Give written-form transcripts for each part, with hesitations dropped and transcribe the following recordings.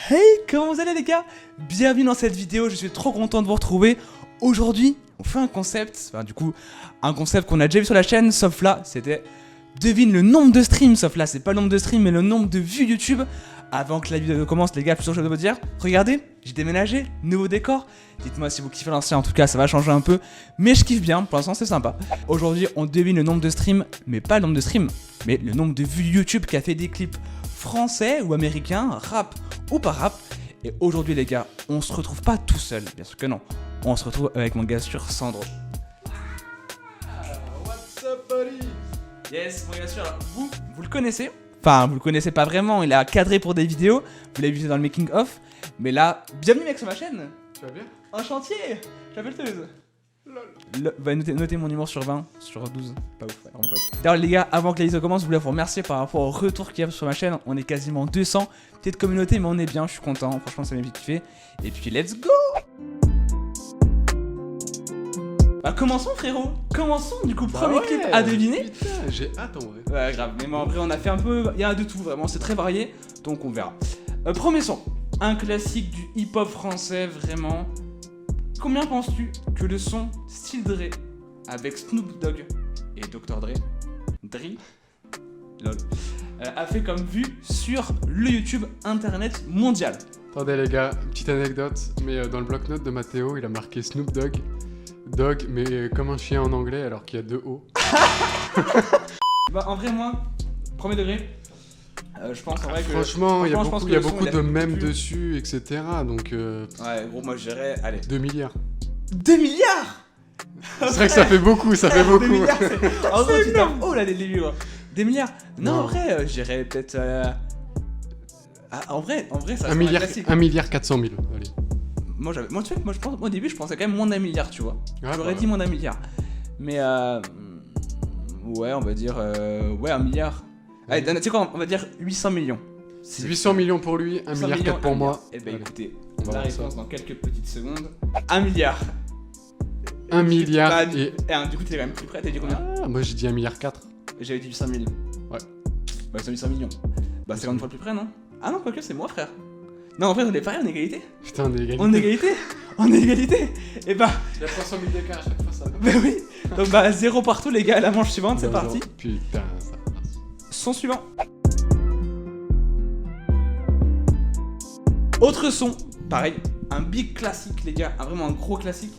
Hey, comment vous allez les gars? Bienvenue dans cette vidéo, je suis trop content de vous retrouver. Aujourd'hui, on fait un concept, un concept qu'on a déjà vu sur la chaîne, sauf là, c'était devine le nombre de streams, sauf là, c'est pas le nombre de streams, mais le nombre de vues YouTube. Avant que la vidéo commence, les gars, je suis sûr que je dois vous dire, regardez, j'ai déménagé, nouveau décor. Dites-moi si vous kiffez l'ancien, en tout cas, ça va changer un peu, mais je kiffe bien, pour l'instant, c'est sympa. Aujourd'hui, on devine le nombre de streams, mais pas le nombre de streams, mais le nombre de vues YouTube qui a fait des clips français ou américains, rap ou pas rap. Et aujourd'hui, les gars, on se retrouve pas tout seul, bien sûr que non. On se retrouve avec mon gars sûr, Sandro. What's up, buddy? Yes, mon gars sûr, vous le connaissez. Enfin, vous le connaissez pas vraiment, il a cadré pour des vidéos, vous l'avez vu dans le making of. Mais là, bienvenue mec sur ma chaîne. Tu vas bien? En chantier. J'appelle Teuse. Notez mon numéro sur 20, sur 12, pas ouf, vraiment pas ouf. D'ailleurs les gars, avant que la vidéo commence, je voulais vous remercier par rapport au retour qu'il y a sur ma chaîne. On est quasiment 200, petite communauté mais on est bien, je suis content, franchement ça m'a vite kiffé. Et puis let's go. Bah commençons frérot, commençons du coup, premier clip à deviner. Putain, j'ai hâte en vrai. Ouais grave, mais en vrai on a fait un peu, il y a de tout vraiment, c'est très varié, donc on verra. Premier son, un classique du hip-hop français vraiment. Combien penses-tu que le son Still Dre avec Snoop Dogg et Dr Dre, lol, a fait comme vue sur le YouTube internet mondial? Attendez les gars, petite anecdote, mais dans le bloc-notes de Mathéo, il a marqué Snoop Dogg, Dog, mais comme un chien en anglais alors qu'il y a deux O. Bah en vrai moi, premier degré, je pense en vrai que... Franchement, il y a beaucoup de mèmes dessus, dessus, etc. Donc... Ouais gros moi je dirais, allez. 2 milliards. 2 milliards. C'est vrai que ça fait beaucoup, ça fait beaucoup. 2 milliards c'est... En vrai tu tapes haut là les livres. Des milliards. Non en vrai, je dirais peut-être... en vrai ça 1 milliard 400 000, allez. Moi au début je pensais quand même moins d'un milliard, tu vois. Ouais, J'aurais dit moins d'un milliard. Mais ouais, on va dire ouais, 1 milliard. Allez, tu sais quoi, on va dire 800 millions. 800 millions pour lui, 1 milliard 4 pour moi. Eh ben Allez, écoutez, on va la voir ça. réponse dans quelques petites secondes. 1 milliard. 1 milliard Bah, et... du coup t'es quand même plus près, t'as dit combien? Ah, moi j'ai dit 1 milliard 4. J'avais dit 800 000. Ouais. Bah c'est 800 millions. Bah c'est 40 fois plus près, non? Ah non, quoique c'est moi frère. Non en vrai on est pareil, on est égalité. Putain, on est égalité. On est égalité. On est égalité. Et bah... Il y a 300 000 d'écart à chaque fois, ça. Bah oui. Donc bah 0 partout les gars, la manche suivante, c'est parti. Putain, ça passe. Son suivant. Autre son, pareil, un big classique les gars, vraiment un gros classique.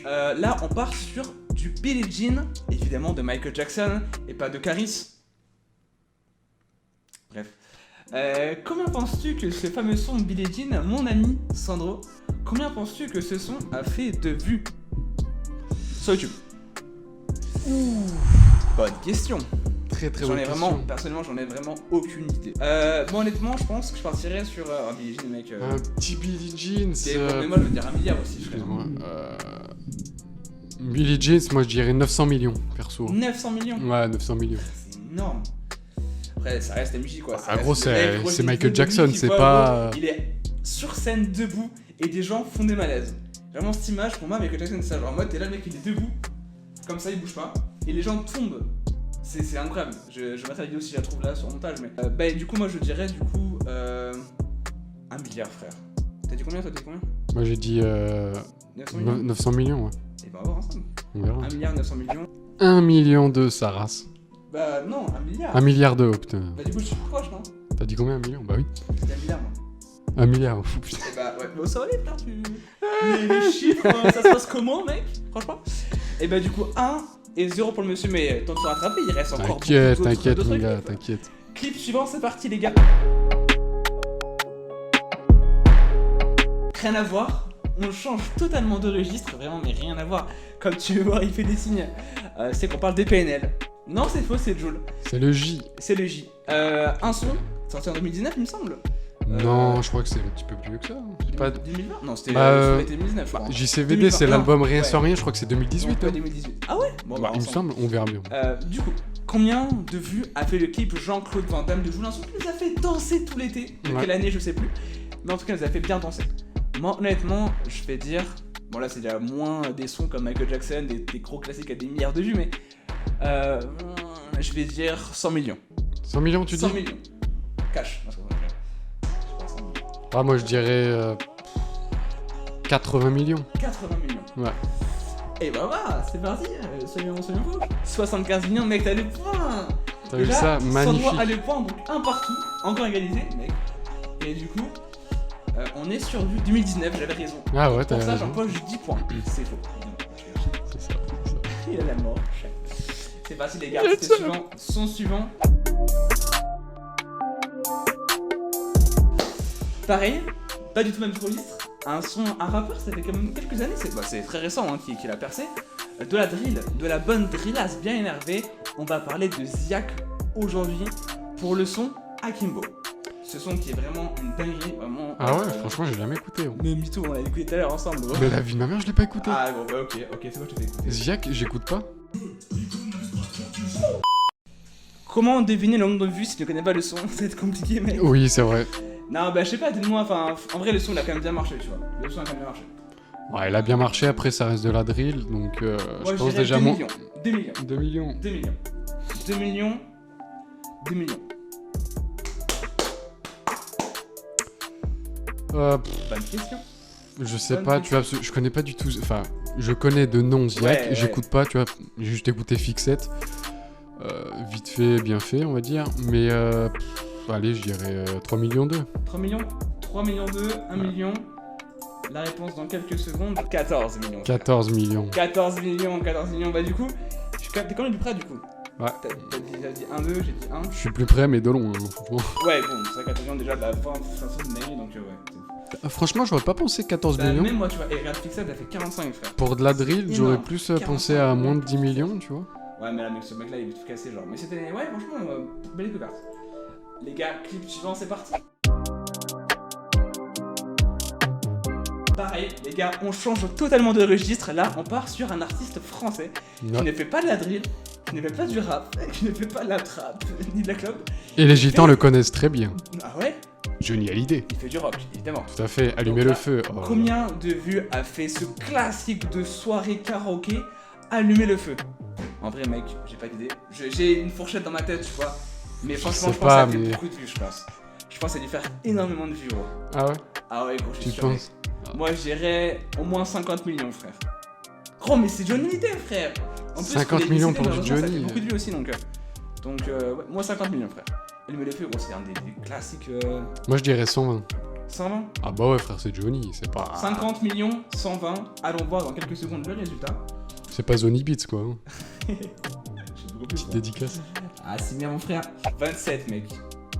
Là on part sur du Billie Jean, évidemment de Michael Jackson et pas de Caris. Bref. Combien penses-tu que ce fameux son de Billie Jean, mon ami Sandro, combien penses-tu que ce son a fait de vues sur YouTube? Bonne question. Très très bonne question. Personnellement, j'en ai vraiment aucune idée. Moi, honnêtement, je pense que je partirais sur un Billie Jean, mec. Un petit Billie Jeans. Mais moi, je veux dire 1 milliard aussi, frère. Excuse-moi. Billie Jeans, moi je dirais 900 millions, perso. 900 millions. Ouais, 900 millions. C'est énorme. Après, ça reste MJ, quoi. Ah, gros, c'est Michael Jackson, c'est pas. pas. Il est sur scène, debout, et des gens font des malaises. Vraiment, cette image, pour moi, Michael Jackson, c'est ça. Genre, en mode, t'es là, le mec, il est debout, comme ça, il bouge pas, et les gens tombent. C'est incroyable. Je mettrai la vidéo si je la trouve là sur montage, mais. Bah, du coup, moi, je dirais, 1 milliard, frère. T'as dit combien, toi? T'as dit combien? Moi j'ai dit 900 millions. 900 millions, ouais. Et bah, on va voir ensemble. On verra. 1 milliard 900 millions. 1 million de sa race. Bah, non, 1 milliard. 1 milliard de, oh, putain. Bah, du coup, je suis plus proche, non? T'as dit combien, 1 million? Bah oui. C'était 1 milliard, moi. 1 milliard, oh, putain. Et bah, ouais, mais ça va aller, frère, les chiffres, ça se passe comment, mec? Franchement. Et bah, du coup, 1 et 0 pour le monsieur, mais tant de se rattraper, il reste encore T'inquiète, beaucoup t'inquiète, d'autres mon gars, clips. t'inquiète. Clip suivant, c'est parti, les gars. Rien à voir. On change totalement de registre, vraiment, mais rien à voir. Comme tu veux voir, il fait des signes. C'est qu'on parle des PNL. Non, c'est faux, c'est Joule. C'est le J. C'est le J. Un son, sorti en 2019, il me semble. Non, je crois que c'est un petit peu plus vieux que ça. C'est pas... 2020? Non, c'était Bah, 2019, je crois. JCVD, 2020, c'est non. l'album Rien Ouais. sans rien, je crois que c'est 2018. Ouais, hein. 2018. Ah ouais? Bon, Bah, il me ensemble. semble, on verra bien. Du coup, combien de vues a fait le clip Jean-Claude Van Damme de Joule, un son qui nous a fait danser tout l'été? De Ouais. quelle année, je sais plus. Mais en tout cas, nous a fait bien danser. Moi, honnêtement, je vais dire. Bon, là, c'est déjà moins des sons comme Michael Jackson, des gros classiques à des milliards de vues, mais. Je vais dire 100 millions. 100 millions, tu dis 100 millions. Cash. Ah, moi, je dirais 80 millions. 80 millions. Ouais. Et bah voilà, c'est parti, soyons fous. 75 millions, mec, t'as le point. T'as vu Déjà, ça? Magnifique. Sandro a le point, donc un partout, encore égalisé, mec. Et du coup, on est sur du 2019, j'avais raison. Ah ouais, Pour t'as ça, raison. j'empoche 10 points. C'est faux. C'est ça. Il a la mort. C'est parti les gars, c'était suivant. Son suivant. Pareil, pas du tout même registre. Un rappeur, ça fait quand même quelques années, c'est très récent hein, qu'il a percé. De la drill, de la bonne drillasse bien énervée. On va parler de Ziak aujourd'hui pour le son Akimbo. Ce son qui est vraiment une dinguerie, vraiment. Ah ouais, franchement, j'ai jamais écouté. Mais mytho, on l'a écouté tout à l'heure ensemble. Gros. Mais la vie de ma mère, je l'ai pas écouté. Ah bon, bah ok, c'est quoi je te fais écouter. Ziak, j'écoute pas. Comment deviner le nombre de vues si tu ne connais pas le son? Ça va être compliqué, mec. Oui, c'est vrai. Non, bah je sais pas, dis-moi, enfin, en vrai, le son il a quand même bien marché, tu vois. Le son a quand même bien marché. Ouais, il a bien marché, après ça reste de la drill, donc Moi, je pense dirais déjà 2 mon... millions. 2 millions. 2 millions. 2 millions. 2 millions. 2 millions. Bonne question. Je sais Bonne pas, tu vois, parce que je connais pas du tout... Enfin, je connais de nom Ziak, Ouais, ouais. j'écoute pas, tu vois, j'ai juste écouté Fixette. Vite fait, bien fait, on va dire, mais... allez, je dirais 3 millions 2. 3 millions. 3 millions 2, 1 million. La réponse dans quelques secondes. 14 millions. 14 millions. 14 millions, bah du coup, t'es quand même du près du coup. Ouais. T'as dit 1, 2, j'ai dit 1. Je suis plus près, mais de long, hein, franchement. Ouais, bon, c'est vrai qu'à 14 millions déjà, bah, c'est une dinguerie, donc ouais. Franchement, j'aurais pas pensé 14 Bah, millions. même moi, tu vois, et regarde Fixette, elle fait 45, frère. Pour de la drill, Énorme. j'aurais plus pensé à moins de 10 millions, tu vois. Ouais, mais là, mec, ce mec-là, il est tout cassé, genre. Mais c'était, ouais, franchement, belle découverte. Les gars, clip suivant, c'est parti. Pareil, les gars, on change totalement de registre. Là, on part sur un artiste français qui Ouais. ne fait pas de la drill, qui ne fait pas du rap, qui ne fait pas de la trap, ni de la club. Et les gitans le connaissent très bien. Ah ouais? Johnny Hallyday. Il fait du rock, évidemment. Tout à fait, allumez Donc le là, feu. Oh. Combien de vues a fait ce classique de soirée karaoké, Allumer le feu? En vrai, mec, j'ai pas d'idée. J'ai une fourchette dans ma tête, tu vois. Mais franchement, sais je pense pas, que ça a fait mais- beaucoup de vues, je pense. Je pense que ça a dû faire énormément de vues, gros. Ah ouais? Ah ouais, gros, je suis Tu sûr. penses? Mec. Moi, je dirais au moins 50 millions, frère. Gros, mais c'est Johnny Hallyday, frère. En plus, 50 il est millions décédé, pour du malheureusement, Ça Johnny. fait beaucoup de vues aussi, donc. Ouais, moi, 50 millions, frère. Allumer le feu, gros, c'est un des classiques. Moi je dirais 120. 120 Ah bah ouais frère, c'est Johnny, c'est pas... 50 millions, 120. Allons voir dans quelques secondes le résultat. C'est pas Zony Beats quoi. Hein. Je sais beaucoup plus, Petite moi. dédicace. Ah, c'est bien, mon frère. 27, mec.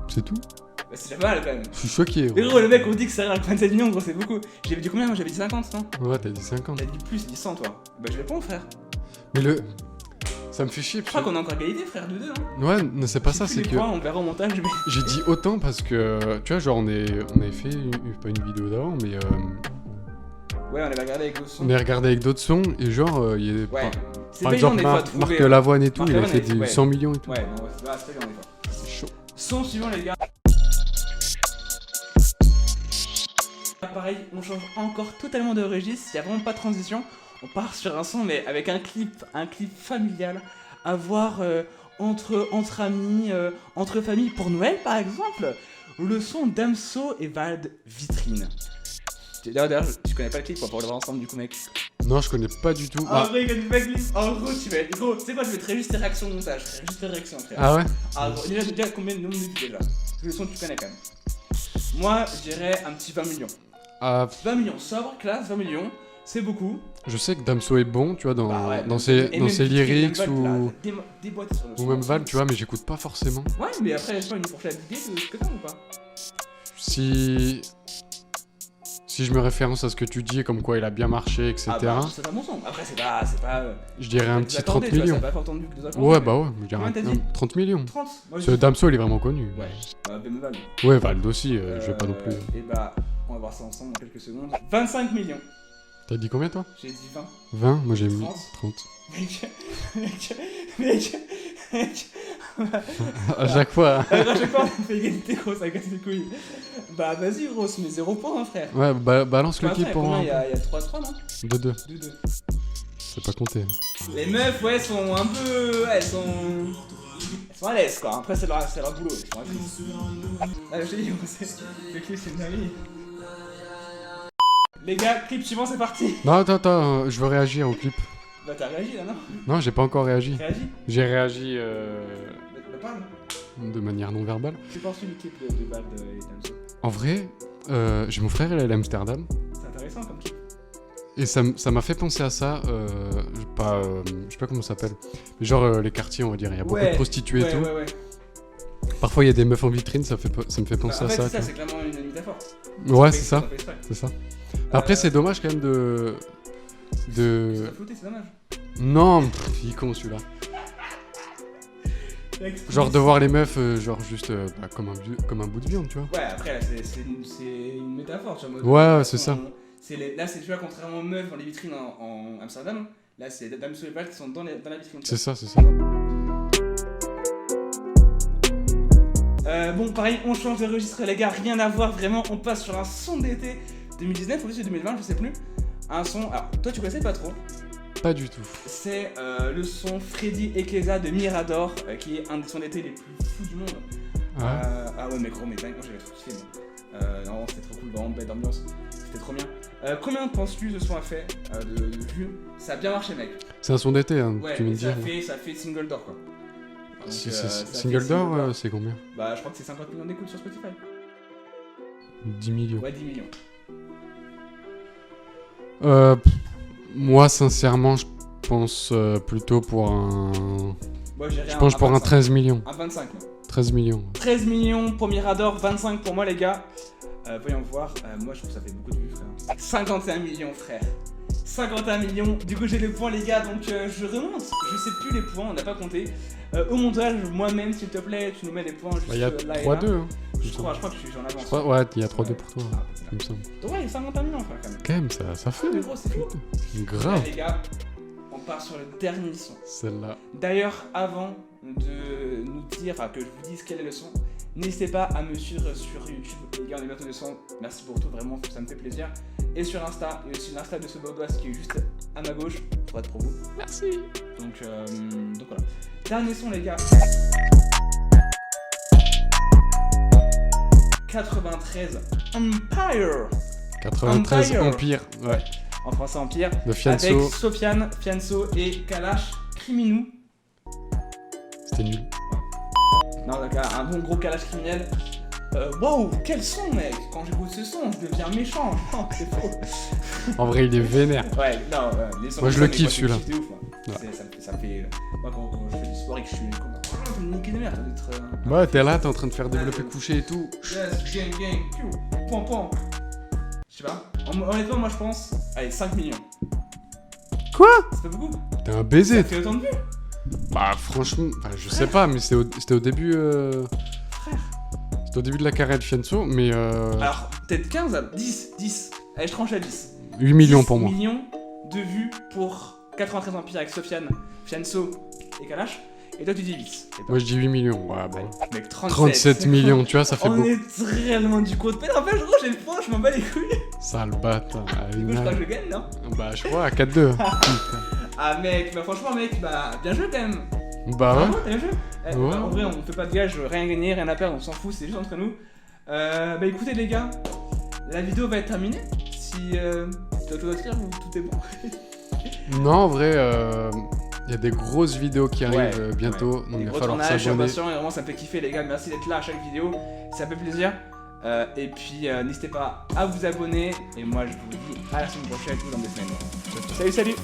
C'est tout? Bah, c'est déjà pas mal, quand même. Je suis choqué. Mais gros, le mec, on dit que c'est rien, 27 millions, gros, c'est beaucoup. J'avais dit combien? Moi, j'avais dit 50, non? Ouais, t'as dit 50. T'as dit plus, t'as dit 100, toi. Bah, je réponds, frère. Mais le... Ça me fait chier. Je crois qu'on a encore égalité, frère, de deux, hein. Ouais, non, c'est pas ça, Plus c'est les que... points, on verra au montage, mais. J'ai dit autant parce que... Tu vois, genre on avait fait, pas une vidéo d'avant, mais... Ouais, on avait regardé avec d'autres sons. On a regardé avec d'autres sons, et genre, il y a... Ouais. Par, C'est par pas évident exemple, des fois à trouver. Marc Lavoine et tout, Marc il a Lavoine fait a- des ouais. 100 millions et tout. Ouais, non, ouais, c'est pas évident des fois. C'est chaud. Son suivant, les gars. Pareil, on change encore totalement de registre, il n'y a vraiment pas de transition. On part sur un son, mais avec un clip familial à voir entre amis, entre familles pour Noël par exemple. Le son Damso et Vald Vitrine. D'ailleurs, tu connais pas le clip, on va pouvoir le voir ensemble du coup, mec. Non, je connais pas du tout. En vrai, il connaît pas le clip. En gros, tu vas être. Gros, tu sais quoi, je mettrai juste tes réactions au montage, frère. Juste tes réactions, frère. Ah ouais? Ah, gros, déjà combien de nombre de vues déjà? Parce que le son, tu connais quand même. Moi, je dirais un petit 20 millions. Ah, 20 millions, sobre, classe, 20 millions, c'est beaucoup. je sais que Damso est bon, tu vois, dans, Bah ouais, dans ses, et dans même ses Vitrine, lyrics même Val, ou... là, déboîté sur le Ou son. même Val, tu vois, mais j'écoute pas forcément. Ouais, mais après, je sais pas, une fourchette d'idées de ce que t'as ou pas? Si je me référence à ce que tu dis, comme quoi il a bien marché, etc., Ah bah, c'est un bon son. Après, c'est pas. je dirais un petit 30 Tu vois, millions. ça pas fort entendu que 2 accords. Ouais, bah ouais, je dirais Combien t'as dit 30 millions. 30. Moi, Ce Damso, il est vraiment connu. Ouais, bah, même Val. Ouais, Vald aussi, je vais pas non plus. Et bah, on va voir ça ensemble dans quelques secondes. 25 millions. T'as dit combien, toi? J'ai dit 20. 20? Moi, j'ai mis 30. 30. Mec. À chaque fois. Hein. À chaque fois, on fait égalité, gros, ça casse les couilles. Bah, vas-y, gros, mais 0 point, hein, frère. Ouais, balance le clip pour combien un. il y a 3-3, non? 2-2. 2-2. C'est pas compté. Les meufs, ouais, sont un peu. Ouais, elles sont à l'aise, quoi. Après, c'est leur boulot. Elles sont à l'aise. Ah, je te dis, le clip, c'est une dinguerie. Les gars, clip suivant, c'est parti. Non, attends, je veux réagir au clip. Bah t'as réagi là, non? Non, j'ai pas encore réagi. Réagi. J'ai réagi Bah parle. de manière non verbale. Tu penses une clip de Bad et Damso? En vrai, j'ai mon frère, il est à Amsterdam. C'est intéressant comme clip. Et ça m'a fait penser à ça, je sais pas comment ça s'appelle, mais genre les quartiers, on va dire, il y a beaucoup de prostituées et tout. Ouais. Parfois il y a des meufs en vitrine, ça me fait penser En à fait, ça. c'est ça, c'est clairement une métaphore. Ouais, c'est ça, C'est c'est ça. Après, c'est dommage quand même C'est flouté, c'est dommage. Non, il est con celui-là. Genre de voir les meufs, genre juste comme un bout de viande, tu vois. Ouais, après, là, c'est une métaphore, tu vois. Ouais, c'est ça. Là, c'est, tu vois, contrairement aux meufs dans les vitrines en Amsterdam, là, c'est Damso et Bad qui sont dans la vitrine. C'est ça. Bon, pareil, on change de registre, les gars, rien à voir, vraiment, on passe sur un son d'été 2019 ou 2020, je sais plus. Un son, alors, toi, tu connaissais pas trop. Pas du tout. C'est le son Freddy et Keza de Mirador, qui est un des sons d'été les plus fous du monde. Ah ouais, mais gros, mais dingue, moi j'avais trop kiffé. Non, c'était trop cool, vraiment belle ambiance, c'était trop bien. Combien penses-tu ce son a fait de vues? Ça a bien marché, mec. C'est un son d'été, hein, Ouais, tu viens de ça dire. ça fait single d'or, quoi. Donc, Single d'or, c'est combien? Bah, je crois que c'est 50 millions d'écoutes sur Spotify. 10 millions. Ouais, 10 millions. Moi, sincèrement, je pense plutôt pour un... Moi, j'ai Je pense pour un 13 millions. Un 25, moi. 13 millions. 13 millions pour Mirador, 25 pour moi, les gars. Voyons voir. Moi, je trouve que ça fait beaucoup de vues, frère. 51 millions, frère. 51 millions. Du coup, j'ai les points, les gars. Donc, je remonte. Je sais plus les points, on n'a pas compté. Au montage, moi-même, s'il te plaît, tu nous mets les points juste Il y a là et là. 3-2. Hein, Je crois que je suis en avance. ouais, il y a 3-2 pour toi, il me semble. Donc, ouais, 51 millions, frère, quand même. Quand même, ça fait. Mais gros, c'est fou. Grave. Ouais, les gars, on part sur le dernier son. Celle-là. D'ailleurs, avant de nous dire, enfin que je vous dise quel est le son, n'hésitez pas à me suivre sur YouTube, les gars, on est bientôt de son. Merci pour tout, vraiment, ça me fait plaisir. Et sur Insta, et aussi l'Insta de ce beau gosse qui est juste à ma gauche, pour être pour vous. Merci. Donc voilà. Dernier son, les gars. 93 Empire. 93 Empire, ouais. En français Empire. De Fianso. Avec Sofiane, Fianso et Kalash Criminou. C'était nul. Non, donc un bon gros Kalash criminel. Wow, quel son, mec! Quand j'écoute ce son, je deviens méchant. Non, c'est faux. En vrai, il est vénère. Ouais, non, les sons. Moi, je le kiffe celui-là. Ouais. Ça me fait. Moi, quand je fais du sport et que je suis comme. Oh, je vais me niquer de merde, d'être. Ouais, t'es là, t'es en train de faire développer coucher et tout. Yes, gang, piou, pom. Je sais pas. Honnêtement, moi, je pense. Allez, 5 millions. Quoi? C'est pas beaucoup. T'es un baiser. Ça fait autant de vues. Bah, franchement, je sais pas, mais c'était au début. Frère. C'était au début de la carrière de Fianso, mais. Alors, peut-être 15 à 10. Allez, je tranche à 10. 8 millions pour moi. 8 millions de vues pour 93 Empire avec Sofiane, Fianso et Kalash. Et toi, tu dis 8. Moi, je dis 8 millions. Ouais, bon. Mec, 37 millions, tu vois, ça fait on beaucoup. est réellement du compte. Mais n'empêche, gros, j'ai le point, je m'en bats les couilles. Sale bâtard. Du coup, je crois que je gagne, non? Bah, je crois à 4-2. Ah, mec, bah franchement, mec, bah bien joué quand même. Bah ouais. Bravo, bien joué. Ouais. Bah, en vrai, on fait pas de gage, rien gagner, rien à perdre, on s'en fout, c'est juste entre nous. Bah écoutez, les gars, la vidéo va être terminée. Si tu as tout à dire ou tout est bon. Non, en vrai, il y a des grosses vidéos qui arrivent bientôt, donc il va falloir je suis s'abonner. impatient et vraiment ça me fait kiffer, les gars. Merci d'être là à chaque vidéo, ça fait plaisir. Et puis n'hésitez pas à vous abonner. Et moi je vous dis à la semaine prochaine ou dans 2 semaines. Salut.